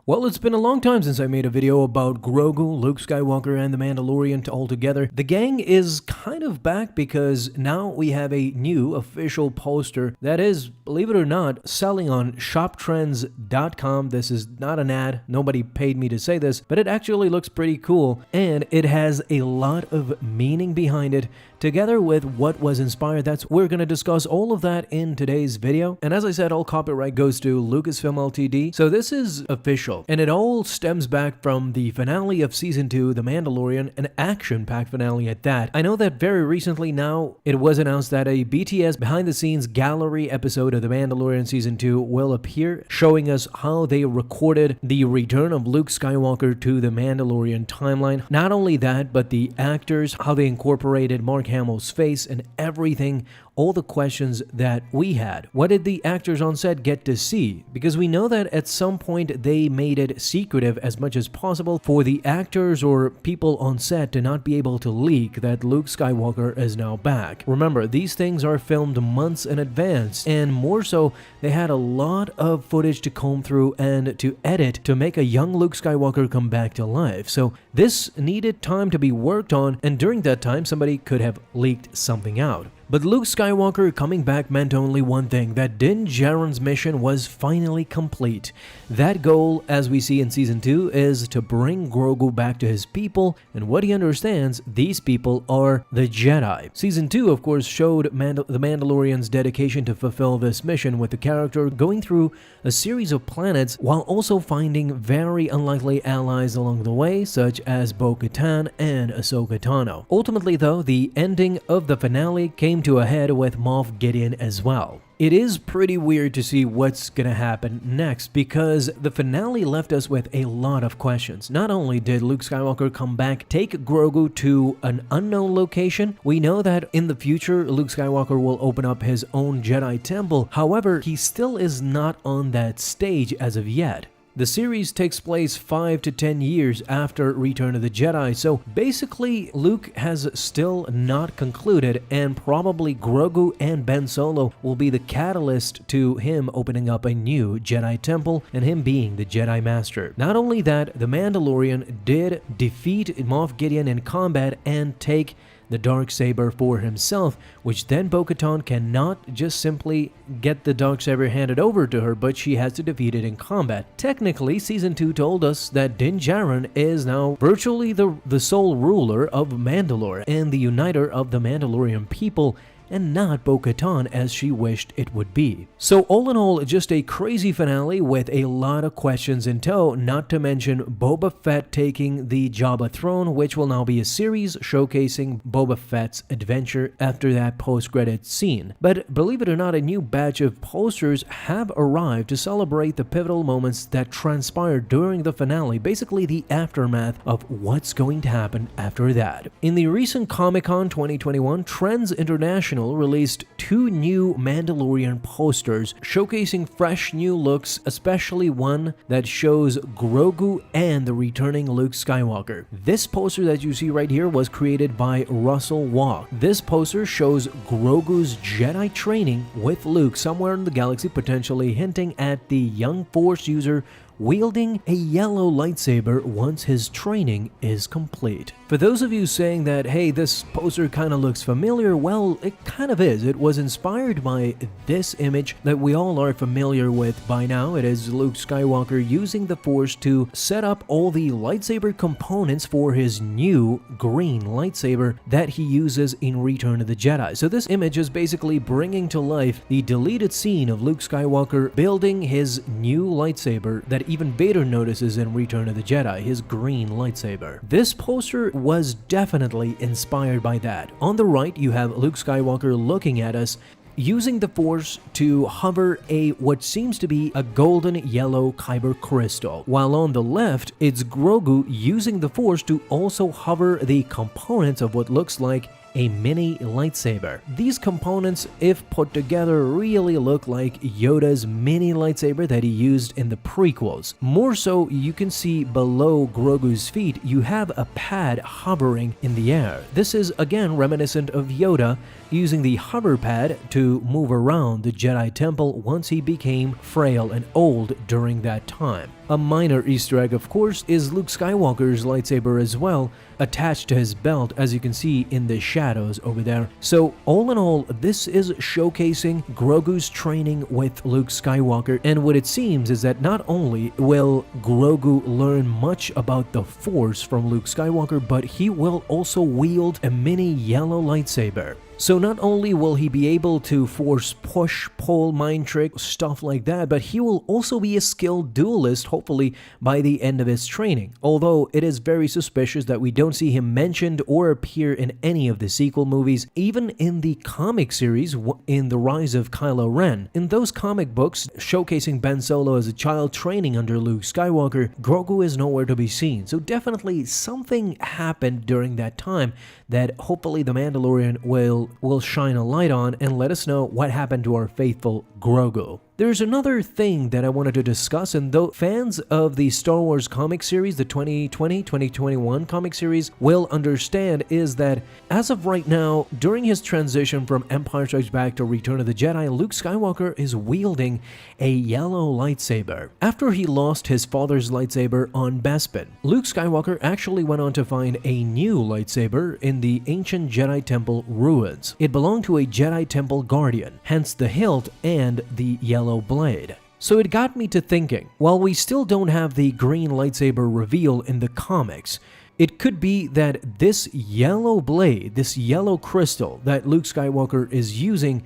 Well, it's been a long time since I made a video about Grogu, Luke Skywalker, and the Mandalorian all together. The gang is kind of back because now we have a new official poster that is, believe it or not, selling on shoptrends.com. This is not an ad. Nobody paid me to say this, but it actually looks pretty cool, and it has a lot of meaning behind it, together with what was inspired. We're going to discuss all of that in today's video. And as I said, all copyright goes to Lucasfilm Ltd. So this is official. And it all stems back from the finale of Season 2, The Mandalorian, an action-packed finale at that. I know that very recently now, it was announced that a BTS behind-the-scenes gallery episode of The Mandalorian Season 2 will appear, showing us how they recorded the return of Luke Skywalker to the Mandalorian timeline. Not only that, but the actors, how they incorporated Mark Hamill's face and everything, all the questions that we had. What did the actors on set get to see? Because we know that at some point they made it secretive as much as possible for the actors or people on set to not be able to leak that Luke Skywalker is now back. Remember, these things are filmed months in advance, and more so, they had a lot of footage to comb through and to edit to make a young Luke Skywalker come back to life. So this needed time to be worked on, and during that time, somebody could have leaked something out. But Luke Skywalker coming back meant only one thing, that Din Djarin's mission was finally complete. That goal, as we see in Season 2, is to bring Grogu back to his people, and what he understands, these people are the Jedi. Season 2, of course, showed the Mandalorian's dedication to fulfill this mission, with the character going through a series of planets while also finding very unlikely allies along the way, such as Bo-Katan and Ahsoka Tano. Ultimately, though, the ending of the finale came to a head with Moff Gideon as well. It is pretty weird to see what's gonna happen next, because the finale left us with a lot of questions. Not only did Luke Skywalker come back, take Grogu to an unknown location, we know that in the future Luke Skywalker will open up his own Jedi temple. However, he still is not on that stage as of yet. The series takes place 5 to 10 years after Return of the Jedi, so basically Luke has still not concluded, and probably Grogu and Ben Solo will be the catalyst to him opening up a new Jedi temple and him being the Jedi Master. Not only that, the Mandalorian did defeat Moff Gideon in combat and take the Darksaber for himself, which then Bo-Katan cannot just simply get the Darksaber handed over to her, but she has to defeat it in combat. Technically, Season 2 told us that Din Djarin is now virtually the sole ruler of Mandalore and the uniter of the Mandalorian people, and not Bo-Katan as she wished it would be. So all in all, just a crazy finale with a lot of questions in tow, not to mention Boba Fett taking the Jabba throne, which will now be a series showcasing Boba Fett's adventure after that post-credits scene. But believe it or not, a new batch of posters have arrived to celebrate the pivotal moments that transpired during the finale, basically the aftermath of what's going to happen after that. In the recent Comic-Con 2021, Trends International released 2 new Mandalorian posters showcasing fresh new looks, especially one that shows Grogu and the returning Luke Skywalker. This poster that you see right here was created by Russell Walk. This poster shows Grogu's Jedi training with Luke somewhere in the galaxy, potentially hinting at the young Force user wielding a yellow lightsaber once his training is complete. For those of you saying that, hey, this poster kind of looks familiar, well, it kind of is. It was inspired by this image that we all are familiar with by now. It is Luke Skywalker using the Force to set up all the lightsaber components for his new green lightsaber that he uses in Return of the Jedi. So this image is basically bringing to life the deleted scene of Luke Skywalker building his new lightsaber that even Vader notices in Return of the Jedi, his green lightsaber. This poster was definitely inspired by that. On the right, you have Luke Skywalker looking at us, using the Force to hover what seems to be a golden yellow kyber crystal, while on the left, it's Grogu using the Force to also hover the components of what looks like a mini lightsaber. These components, if put together, really look like Yoda's mini lightsaber that he used in the prequels. More so, you can see below Grogu's feet, you have a pad hovering in the air. This is again reminiscent of Yoda using the hover pad to move around the Jedi Temple once he became frail and old during that time. A minor Easter egg, of course, is Luke Skywalker's lightsaber as well, attached to his belt, as you can see in the shadows over there. So all in all, this is showcasing Grogu's training with Luke Skywalker, and what it seems is that not only will Grogu learn much about the Force from Luke Skywalker, but he will also wield a mini yellow lightsaber. So not only will he be able to force push, pull, mind trick, stuff like that, but he will also be a skilled duelist, hopefully by the end of his training. Although it is very suspicious that we don't see him mentioned or appear in any of the sequel movies, even in the comic series in The Rise of Kylo Ren. In those comic books showcasing Ben Solo as a child training under Luke Skywalker, Grogu is nowhere to be seen. So definitely something happened during that time that hopefully The Mandalorian will shine a light on and let us know what happened to our faithful Grogu. There's another thing that I wanted to discuss, and though fans of the Star Wars comic series, the 2020-2021 comic series, will understand, is that as of right now, during his transition from Empire Strikes Back to Return of the Jedi, Luke Skywalker is wielding a yellow lightsaber. After he lost his father's lightsaber on Bespin, Luke Skywalker actually went on to find a new lightsaber in the ancient Jedi Temple ruins. It belonged to a Jedi Temple guardian, hence the hilt and the yellow blade. So it got me to thinking, while we still don't have the green lightsaber reveal in the comics, it could be that this yellow blade, this yellow crystal that Luke Skywalker is using,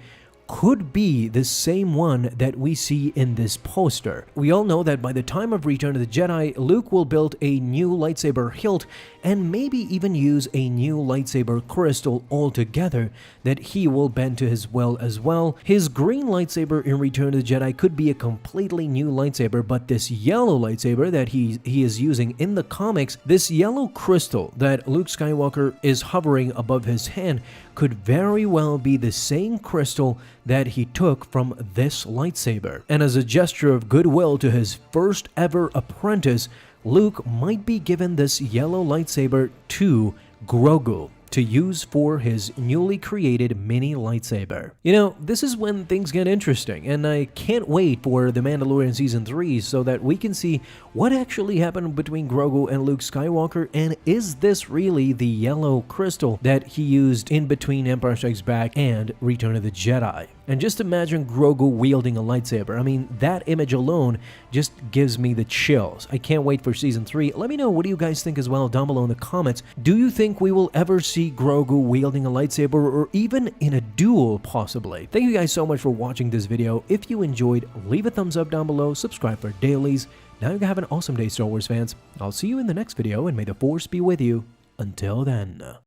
could be the same one that we see in this poster. We all know that by the time of Return of the Jedi, Luke will build a new lightsaber hilt and maybe even use a new lightsaber crystal altogether that he will bend to his will as well. His green lightsaber in Return of the Jedi could be a completely new lightsaber, but this yellow lightsaber that he is using in the comics, this yellow crystal that Luke Skywalker is hovering above his hand, could very well be the same crystal that he took from this lightsaber. And as a gesture of goodwill to his first ever apprentice, Luke might be given this yellow lightsaber to Grogu to use for his newly created mini lightsaber. You know, this is when things get interesting, and I can't wait for The Mandalorian Season 3 so that we can see what actually happened between Grogu and Luke Skywalker, and is this really the yellow crystal that he used in between Empire Strikes Back and Return of the Jedi? And just imagine Grogu wielding a lightsaber. I mean, that image alone just gives me the chills. I can't wait for Season 3. Let me know, what do you guys think as well down below in the comments. Do you think we will ever see Grogu wielding a lightsaber, or even in a duel possibly? Thank you guys so much for watching this video. If you enjoyed, leave a thumbs up down below, subscribe for dailies. Now you have an awesome day, Star Wars fans. I'll see you in the next video, and may the Force be with you. Until then.